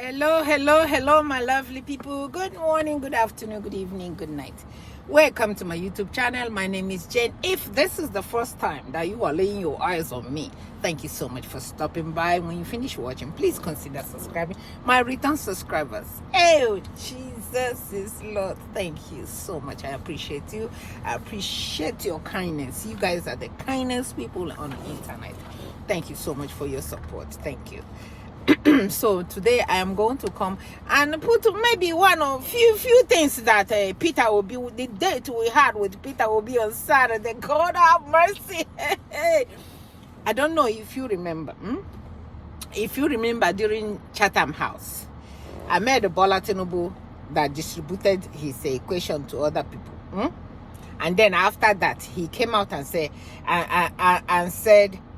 Hello, my lovely people. Good morning, good afternoon, good evening, good night. Welcome to my YouTube channel. My name is Jane. If this is the first time that you are laying your eyes on me, thank you so much for stopping by. When you finish watching, please consider subscribing. My return subscribers, oh, Jesus is Lord. Thank you so much. I appreciate you. I appreciate your kindness. You guys are the kindest people on the internet. Thank you so much for your support. Thank you. So today I am going to come and put maybe one or few things that Peter Obi, the date we had with Peter Obi on Saturday. God have mercy. I don't know if you remember. If you remember during Chatham House, I met Bola Tinubu that distributed his equation to other people. And then after that, he came out and said,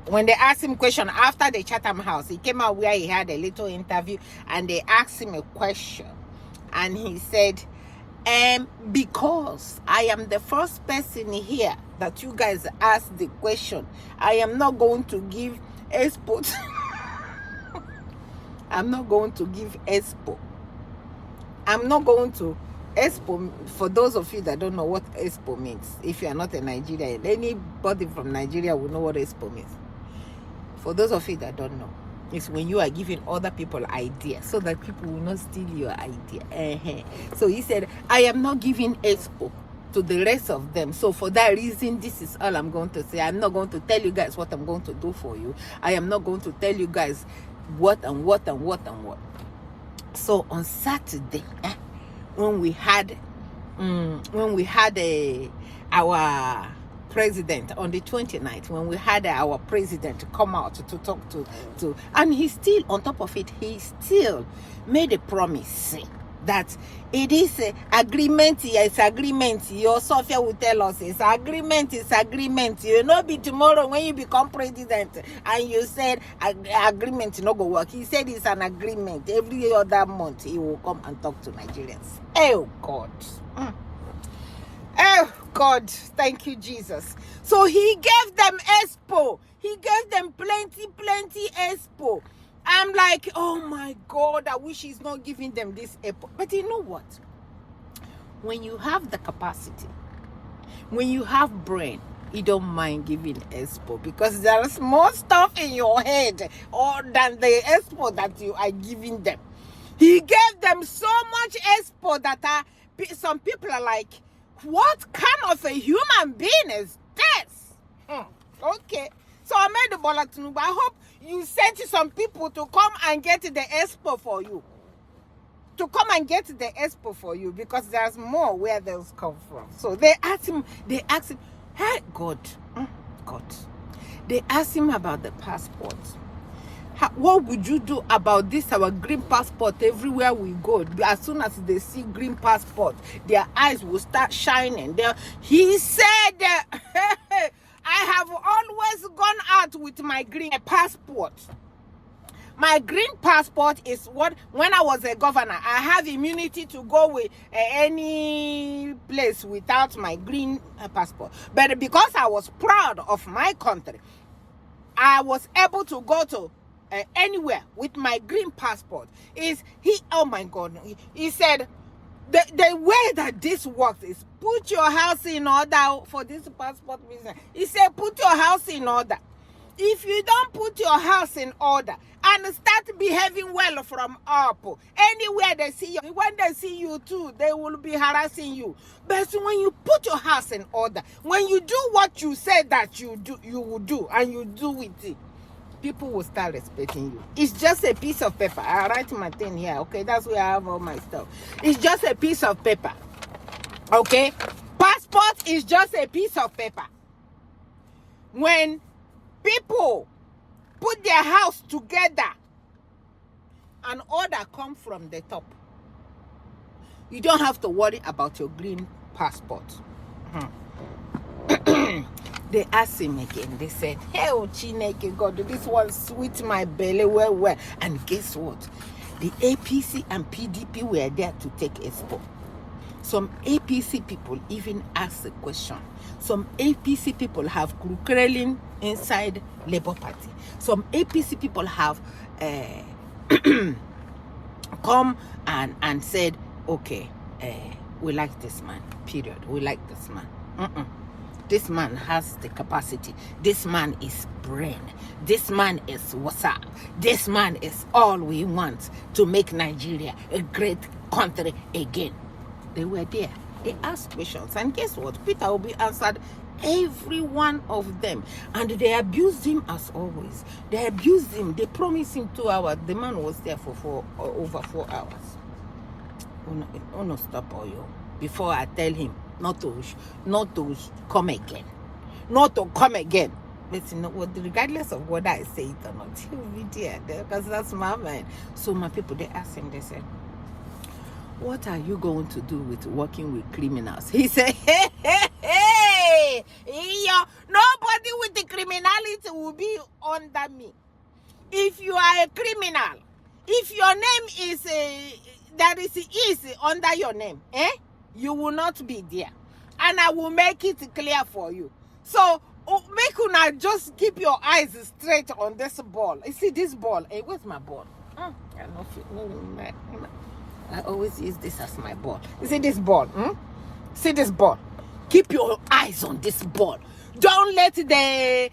when they asked him question after the Chatham House, he came out where he had a little interview and they asked him a question. And he said, because I am the first person here that you guys asked the question, I am not going to give EXPO. I'm not going to give EXPO. I'm not going to EXPO. For those of you that don't know what EXPO means, if you are not a Nigerian, anybody from Nigeria will know what EXPO means. For those of you that don't know, it's when you are giving other people ideas so that people will not steal your idea. So he said, I am not giving EXPO to the rest of them. So for that reason, this is all I'm going to say. I'm not going to tell you guys what I'm going to do for you. I am not going to tell you guys what and what and what and what. So on Saturday, when we had our president on the 29th, when we had our president to come out to talk to, and he still, on top of it, he still made a promise that it is a agreement. It's agreement. Your Sophia will tell us it's agreement. It's agreement. You know, be tomorrow when you become president and you said agreement no go work. He said it's an agreement. Every other month he will come and talk to Nigerians. Oh God. Oh God, thank you, Jesus. So he gave them EXPO. He gave them plenty EXPO. I'm like, oh my God, I wish he's not giving them this EXPO. But you know what? When you have the capacity, when you have brain, you don't mind giving EXPO because there's more stuff in your head than the EXPO that you are giving them. He gave them so much EXPO that some people are like, what kind of a human being is this? Okay. So I made the Bola Tinubu. I hope you sent some people to come and get the EXPO for you. To come and get the EXPO for you because there's more where those come from. So they asked him, hey, God. They asked him about the passport. What would you do about this, our green passport? Everywhere we go, as soon as they see green passport, their eyes will start shining. He said, I have always gone out with my green passport. My green passport is what, when I was a governor, I have immunity to go with any place without my green passport. But because I was proud of my country, I was able to go to anywhere with my green passport. Oh my God, he said the way that this works is put your house in order for this passport business. He said put your house in order. If you don't put your house in order and start behaving well from up, anywhere they see you, when they see you too, they will be harassing you. But when you put your house in order, when you do what you say that you will do, and you do it, people will start respecting you. It's just a piece of paper. I write my thing here, okay? That's where I have all my stuff. It's just a piece of paper, okay? Passport is just a piece of paper. When people put their house together, an order comes from the top. You don't have to worry about your green passport. They asked him again. They said, hey, Chineke God, this one sweet my belly well. And guess what? The APC and PDP were there to take EXPO. Some APC people even asked the question. Some APC people have curling inside Labour Party. Some APC people have come and said, okay, we like this man, period. We like this man. This man has the capacity. This man is brain. This man is WhatsApp. This man is all we want to make Nigeria a great country again. They were there. They asked questions. And guess what? Peter Obi answered every one of them. And they abused him as always. They abused him. They promised him 2 hours. The man was there for over 4 hours. Oh no, stop all you. Before I tell him not to come again. Not to come again. But you know what, regardless of whether I say it or not, he'll be there because that's my man. So my people, they asked him, they said, what are you going to do with working with criminals? He said, hey, nobody with the criminality will be under me. If you are a criminal, if your name is there is easy under your name, you will not be there. And I will make it clear for you. So make una just keep your eyes straight on this ball. You see this ball? Hey, where's my ball? I always use this as my ball. You see this ball? See this ball? Keep your eyes on this ball. Don't let they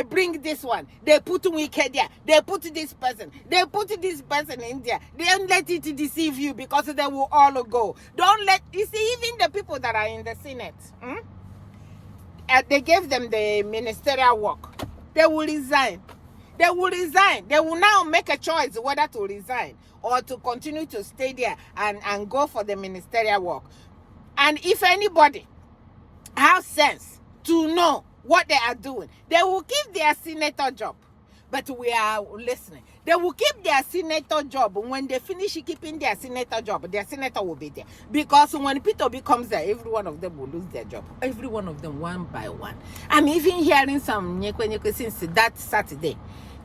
bring this one. They put wicked there. They put this person. They put this person in there. Don't let it deceive you because they will all go. Don't let, you see, even the people that are in the Senate, they gave them the ministerial work. They will resign. They will resign. They will now make a choice whether to resign or to continue to stay there and go for the ministerial work. And if anybody has sense to know what they are doing, they will keep their senator job. But we are listening. They will keep their senator job. When they finish keeping their senator job, their senator will be there. Because when Peter becomes there, every one of them will lose their job. Every one of them, one by one. I'm even hearing some since that Saturday.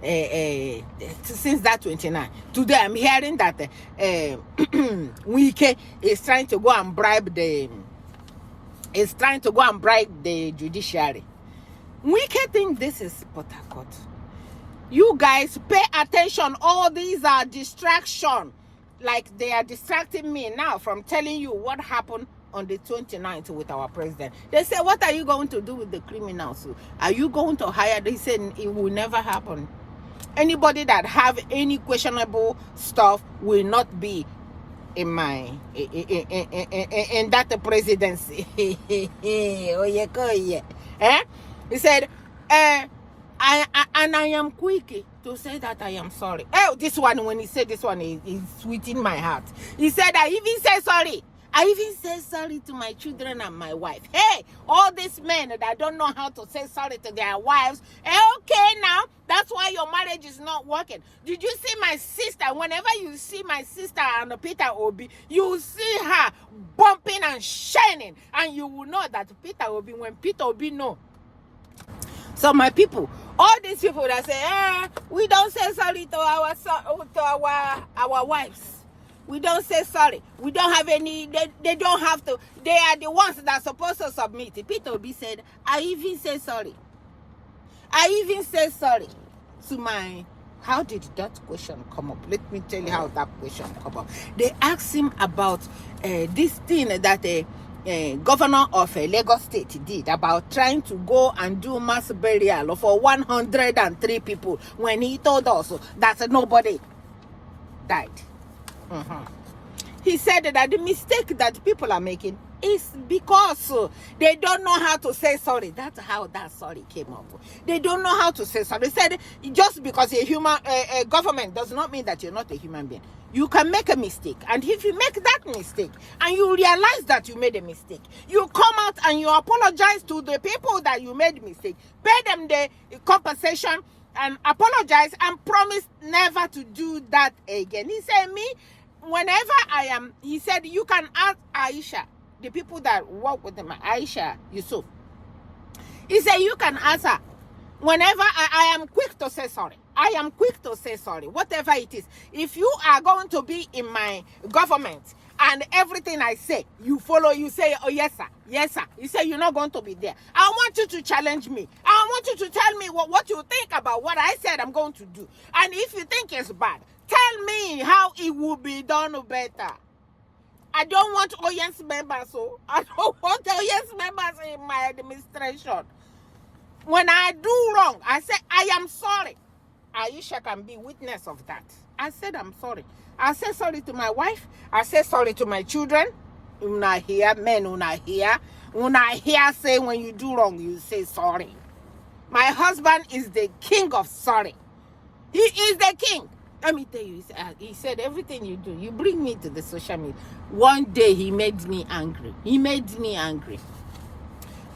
Since that 29. Today, I'm hearing that Wike is trying to go and bribe the judiciary. We can think this is Port Harcourt. You guys pay attention. All these are distraction. Like they are distracting me now from telling you what happened on the 29th with our president. They say, what are you going to do with the criminals? Are you going to hire? They said it will never happen. Anybody that have any questionable stuff will not be in my in that presidency. He said, I am quick to say that I am sorry. Oh, this one, when he said this one, is sweet in my heart. He said, I even say sorry. I even say sorry to my children and my wife. Hey, all these men that don't know how to say sorry to their wives. Okay, now, that's why your marriage is not working. Did you see my sister? Whenever you see my sister and Peter Obi, you see her bumping and shining. And you will know that Peter Obi, when Peter Obi know. So my people, all these people that say, we don't say sorry to our wives. We don't say sorry. We don't have any, they don't have to. They are the ones that are supposed to submit. Peter Obi said, I even say sorry. I even say sorry to my, how did that question come up? Let me tell you how that question come up. They asked him about this thing that governor of Lagos State did about trying to go and do mass burial for 103 people when he told us that nobody died. He said that the mistake that people are making is because they don't know how to say sorry. That's how that sorry came up. They don't know how to say sorry. They said just because a government does not mean that you're not a human being. You can make a mistake, and if you make that mistake and you realize that you made a mistake, you come out and you apologize to the people that you made mistake, pay them the compensation and apologize and promise never to do that again. He said, whenever I am, he said, you can ask Aisha, the people that work with him, Aisha Yusuf. He said, you can ask her. Whenever I am quick to say sorry. I am quick to say sorry, whatever it is. If you are going to be in my government and everything I say, you follow, you say, oh, yes, sir. Yes, sir. You say you're not going to be there. I want you to challenge me. I want you to tell me what you think about what I said I'm going to do. And if you think it's bad, tell me how it will be done better. I don't want audience members, so I don't want audience members in my administration. When I do wrong, I say, I am sorry. Aisha can be witness of that. I said, I'm sorry. I say sorry to my wife. I say sorry to my children. Una hear, men una hear. Una hear say when you do wrong, you say sorry. My husband is the king of sorry. He is the king. Let me tell you, he said, everything you do, you bring me to the social media. One day he made me angry. He made me angry.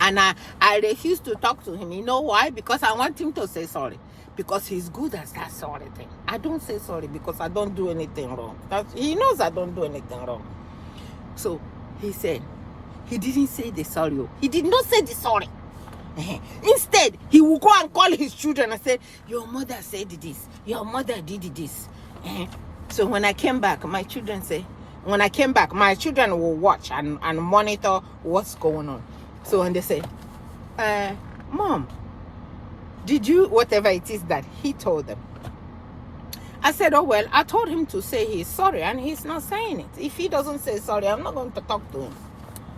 And I refused to talk to him. You know why? Because I want him to say sorry. Because he's good at that sorry thing. I don't say sorry because I don't do anything wrong. He knows I don't do anything wrong. So he said, he didn't say the sorry. He did not say the sorry. Instead, he will go and call his children and say, your mother said this. Your mother did this. So when I came back, my children will watch and monitor what's going on. So when they say, Mom, did you, whatever it is that he told them. I said, oh, well, I told him to say he's sorry and he's not saying it. If he doesn't say sorry, I'm not going to talk to him.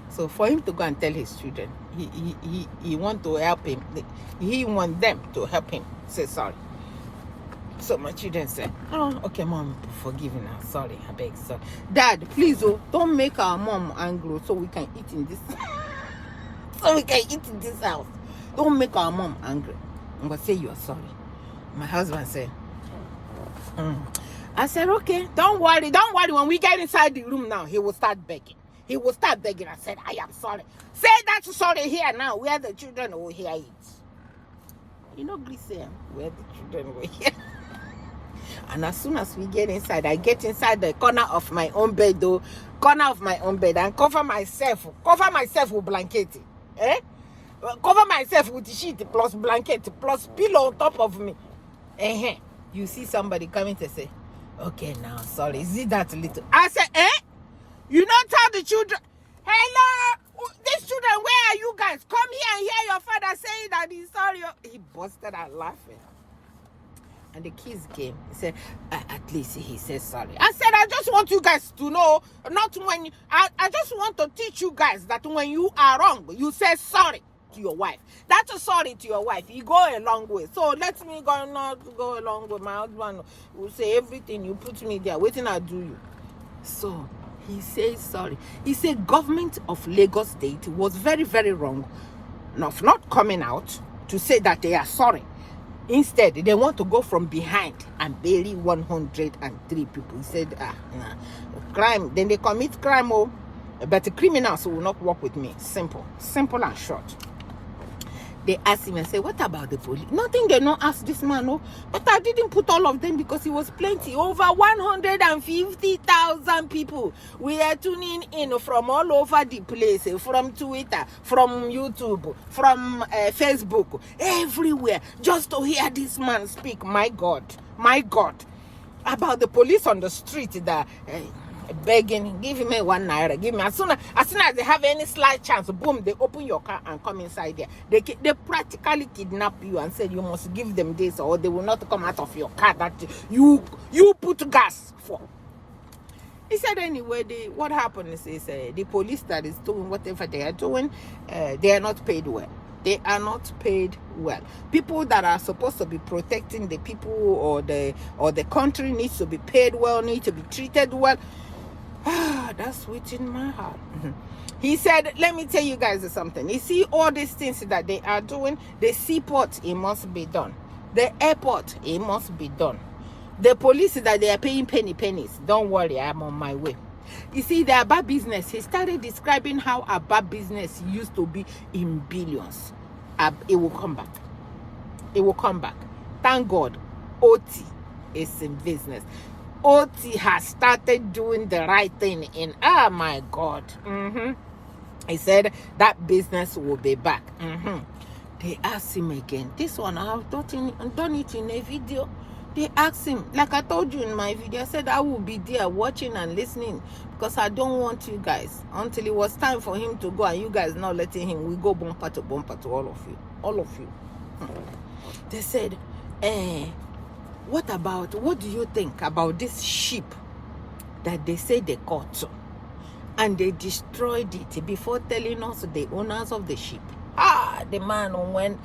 So for him to go and tell his children, he want to help him. He want them to help him say sorry. So my children said, oh, okay, Mom, forgive me now. Sorry, I beg, sorry. Dad, please, don't make our mom angry so we can eat in this house. Don't make our mom angry. I'm going to say you're sorry. My husband said, I said, okay, don't worry. When we get inside the room now, he will start begging. I said, I am sorry. Say that sorry here now, where the children will hear it. You know, Glycerin, where the children will hear. And as soon as we get inside, I get inside the corner of my own bed, and cover myself with blanket. Cover myself with the sheet plus blanket plus pillow on top of me. You see somebody coming to say, okay, now, sorry, is it that little? I said, you don't tell the children, hello, these children, where are you guys? Come here and hear your father saying that he's sorry. He busted out laughing. And the kids came. He said, at least he says sorry. I said, I just want you guys to know, I just want to teach you guys that when you are wrong, you say sorry to your wife. That's a sorry to your wife. You go a long way. So let me not go a long way. My husband will say everything you put me there. Waiting, I do you. So he says sorry. He said government of Lagos State was very, very wrong of not coming out to say that they are sorry. Instead, they want to go from behind and bury 103 people. He said, crime. Then they commit crime, but the criminals will not work with me. Simple and short. They asked him and said, what about the police? Nothing, they don't ask this man, no. But I didn't put all of them because it was plenty. Over 150,000 people. We are tuning in from all over the place, from Twitter, from YouTube, from Facebook, everywhere, just to hear this man speak. My God, about the police on the street that begging, give me 1 naira, give me. As soon as they have any slight chance, boom, they open your car and come inside there. They practically kidnap you and say you must give them this or they will not come out of your car that you put gas for. He said anyway, what happens is the police that is doing whatever they are doing, they are not paid well. They are not paid well. People that are supposed to be protecting the people or the country needs to be paid well, need to be treated well. That's within my heart. He said, let me tell you guys something. You see all these things that they are doing, the seaport, it must be done. The airport, it must be done. The police that they are paying pennies. Don't worry, I'm on my way. You see, the Abba business, he started describing how Abba business used to be in billions. It will come back. Thank God, OT is in business. OT has started doing the right thing in, oh my God. He said that business will be back. They asked him again. This one, I've done it in a video. They asked him, like I told you in my video, I said I will be there watching and listening because I don't want you guys until it was time for him to go and you guys not letting him. We go bumper to all of you. They said, What do you think about this sheep that they say they caught and they destroyed it before telling us the owners of the sheep? The man went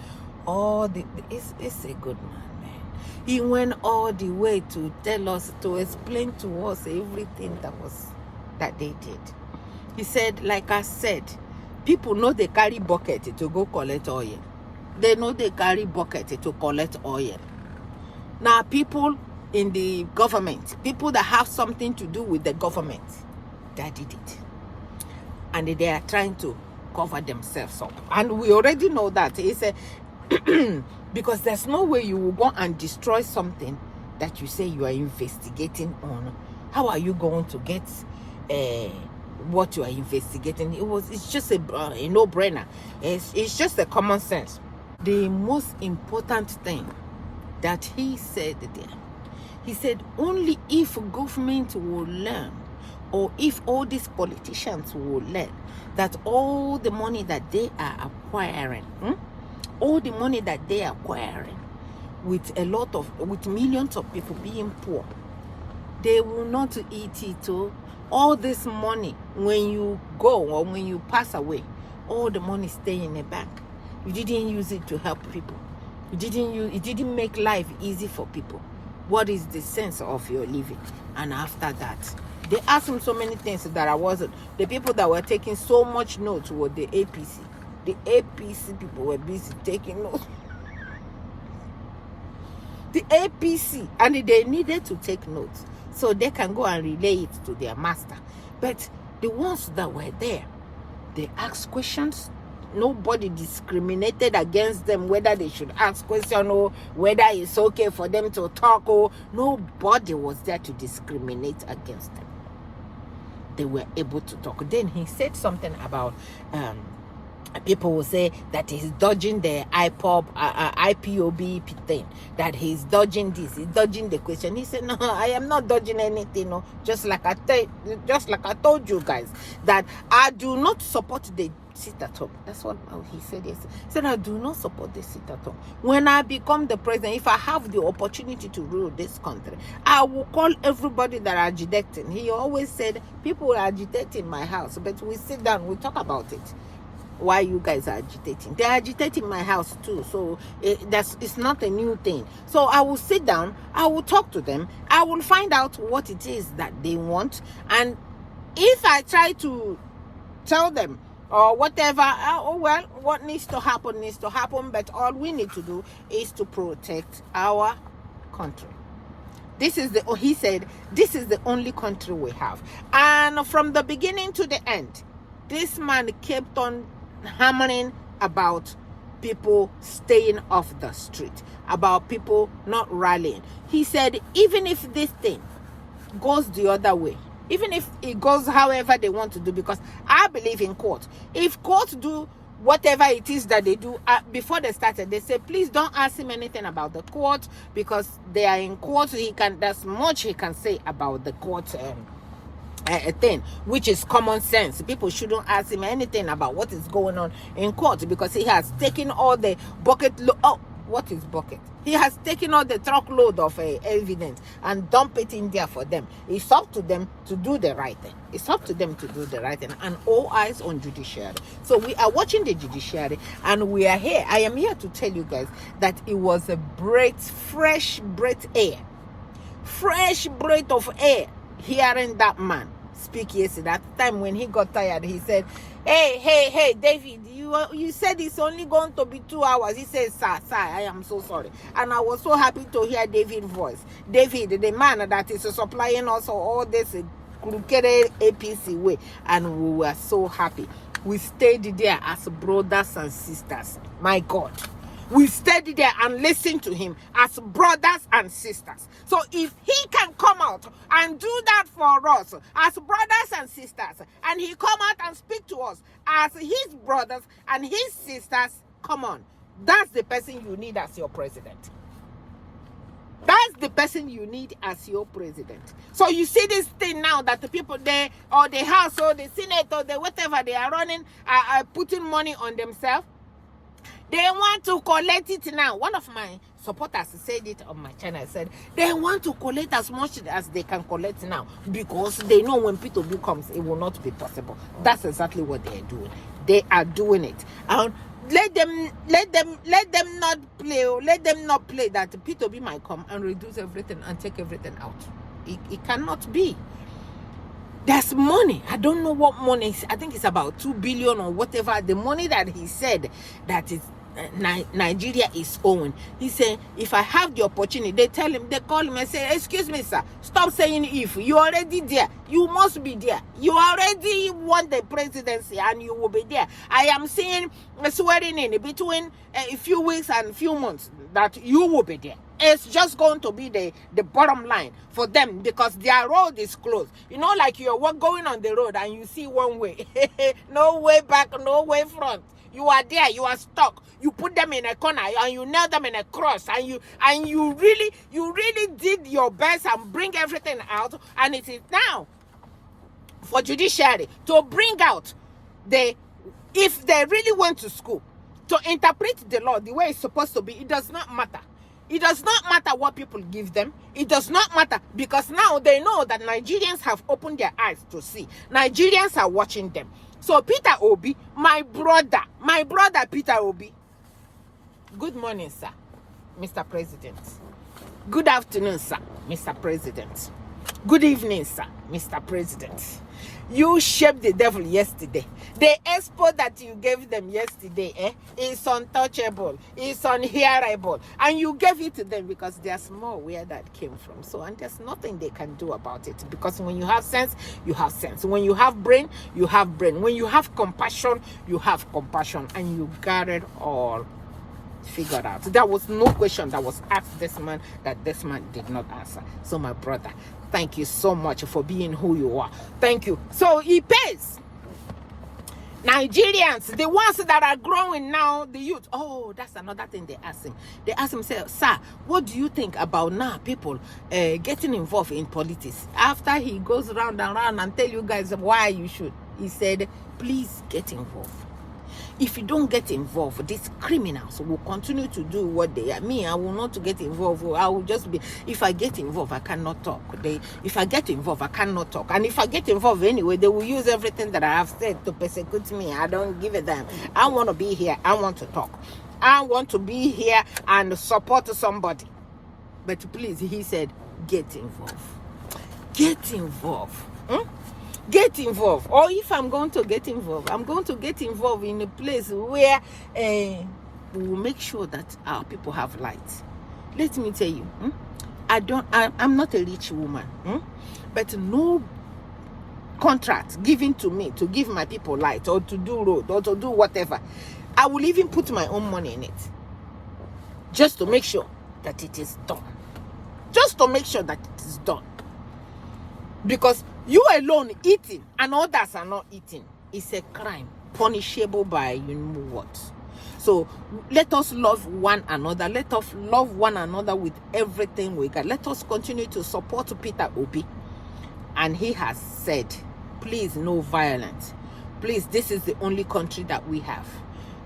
it's a good man. He went all the way to tell us, to explain to us everything that they did. He said, like I said, people know they carry bucket to go collect oil. They know they carry bucket to collect oil. Now, people in the government, people that have something to do with the government, that did it. And they are trying to cover themselves up. And we already know that. It's a because there's no way you will go and destroy something that you say you are investigating on. How are you going to get what you are investigating? It's just a no-brainer. It's just a common sense. The most important thing that he said there, he said, only if government will learn, or if all these politicians will learn, that all the money that they are acquiring, all the money that they are acquiring with millions of people being poor, they will not eat it. All this money, when you go or when you pass away, all the money stay in the bank. You didn't use it to help people. It didn't make life easy for people. What is the sense of your living? And after that, they asked him so many things that I wasn't. The people that were taking so much notes were the APC. The APC people were busy taking notes. The APC, and they needed to take notes so they can go and relay it to their master. But the ones that were there, they asked questions. Nobody discriminated against them whether they should ask questions or whether it's okay for them to talk, or nobody was there to discriminate against them. They were able to talk. Then he said something about people will say that he's dodging the IPOB thing, that he's dodging this, he's dodging the question. He said, no, I am not dodging anything. No, just like I told you guys, that I do not support the sit at home. That's what he said. Yes, he said, I do not support the sit at home. When I become the president, if I have the opportunity to rule this country, I will call everybody that are agitating. He always said, people are agitating my house, but we sit down, we talk about it. Why you guys are agitating? They're agitating my house too, so it's not a new thing. So I will sit down, I will talk to them, I will find out what it is that they want, and if I try to tell them or whatever, what needs to happen, but all we need to do is to protect our country. He said, this is the only country we have. And from the beginning to the end, this man kept on hammering about people staying off the street, about people not rallying. He said, even if this thing goes the other way, even if it goes however they want to do, because I believe in court. If court do whatever it is that they do, before they started, they say, please don't ask him anything about the court, because they are in court. There's much he can say about the court thing, which is common sense. People shouldn't ask him anything about what is going on in court, because he has taken all the what is bucket? He has taken all the truckload of evidence and dump it in there for them. It's up to them to do the right thing. It's up to them to do the right thing. And all eyes on judiciary. So we are watching the judiciary, and we are here. I am here to tell you guys that it was a fresh breath of air, hearing that man speak yesterday. At the time when he got tired, he said, hey, David, you said it's only going to be 2 hours. He said, sir, I am so sorry. And I was so happy to hear David's voice. David, the man that is supplying us all this crooked APC way. And we were so happy. We stayed there as brothers and sisters. My God. We stayed there and listened to him as brothers and sisters. So if he can come out and do that for us as brothers and sisters, and he come out and speak to us as his brothers and his sisters, come on. That's the person you need as your president. That's the person you need as your president. So you see this thing now that the people there, or the House, or the Senate, or the whatever they are running, are putting money on themselves. They want to collect it now. One of my supporters said it on my channel. I said they want to collect as much as they can collect now because they know when P2B comes, it will not be possible. That's exactly what they are doing. They are doing it. And let them not play. Let them not play that P2B might come and reduce everything and take everything out. It cannot be. There's money. I don't know what money. I think it's about 2 billion or whatever. The money that he said that is Nigeria is owing. He said, if I have the opportunity, they call him and say, excuse me, sir, stop saying if. You're already there. You must be there. You already won the presidency and you will be there. I am seeing swearing in between a few weeks and a few months that you will be there. It's just going to be the bottom line for them because their road is closed. You know, like you're going on the road and you see one way. No way back, no way front. You are there, you are stuck. You put them in a corner and you nail them in a cross and you really did your best and bring everything out. And it is now for judiciary to bring out if they really went to school to interpret the law the way it's supposed to be. It does not matter. It does not matter what people give them. It does not matter because now they know that Nigerians have opened their eyes to see. Nigerians are watching them. So Peter Obi, my brother Peter Obi. Good morning, sir, Mr. President. Good afternoon, sir, Mr. President. Good evening, sir, Mr. President. You shaped the devil yesterday. The expo that you gave them yesterday is untouchable, is unhearable. And you gave it to them because they're small where that came from. So, and there's nothing they can do about it. Because when you have sense, you have sense. When you have brain, you have brain. When you have compassion, you have compassion. And you got it all figured out. There was no question that was asked this man that this man did not answer. So my brother, thank you so much for being who you are. Thank you. So he pays Nigerians, the ones that are growing now, the youth. Oh, that's another thing they asked him. They asked him, say, sir, what do you think about now people getting involved in politics? After he goes round and round and tell you guys why you should, he said, please get involved. If you don't get involved, these criminals will continue to do what they are. Me, I will not get involved. I will just be, if I get involved, I cannot talk. If I get involved, I cannot talk. And if I get involved anyway, they will use everything that I have said to persecute me. I don't give a damn. I want to be here. I want to talk. I want to be here and support somebody. But please, he said, get involved. Get involved. Get involved. Or if I'm going to get involved, I'm going to get involved in a place where we will make sure that our people have light. Let me tell you, I'm not a rich woman, but no contract given to me to give my people light or to do road or to do whatever. I will even put my own money in it just to make sure that it is done. Just to make sure that it is done. Because you alone eating and others are not eating is a crime punishable by you know what. So let us love one another. Let us love one another with everything we got. Let us continue to support Peter Obi. And he has said, please, no violence. Please, this is the only country that we have.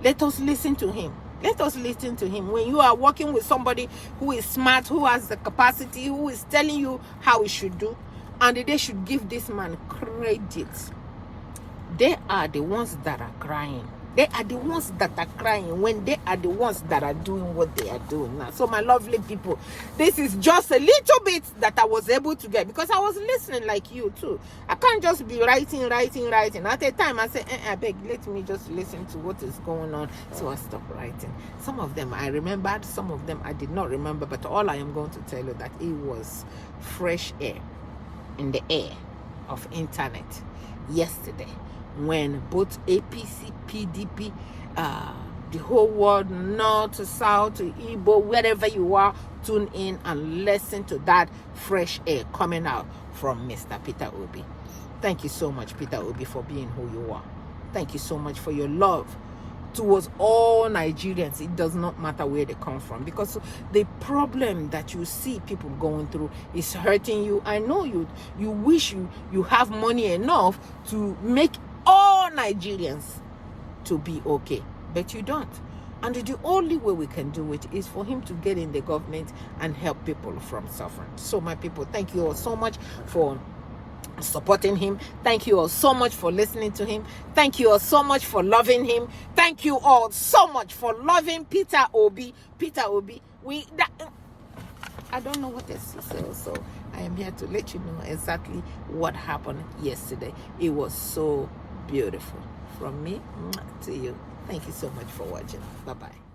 Let us listen to him. Let us listen to him. When you are working with somebody who is smart, who has the capacity, who is telling you how he should do, and they should give this man credit. They are the ones that are crying. They are the ones that are crying when they are the ones that are doing what they are doing now. So my lovely people, this is just a little bit that I was able to get because I was listening like you too. I can't just be writing. At a time I say, I beg, let me just listen to what is going on. So I stopped writing. Some of them I remembered, some of them I did not remember. But all I am going to tell you that it was fresh air in the air of internet yesterday when both APC, PDP, the whole world, north to south to Igbo, wherever you are, tune in and listen to that fresh air coming out from Mr. Peter Obi. Thank you so much, Peter Obi, for being who you are. Thank you so much for your love towards all Nigerians. It does not matter where they come from, because the problem that you see people going through is hurting you. I know you wish you have money enough to make all Nigerians to be okay, but you don't. And the only way we can do it is for him to get in the government and help people from suffering. So my people, thank you all so much for supporting him. Thank you all so much for listening to him. Thank you all so much for loving him. Thank you all so much for loving Peter Obi. Peter Obi, I don't know what else to say, so I am here to let you know exactly what happened yesterday. It was so beautiful. From me to you. Thank you so much for watching. Bye-bye.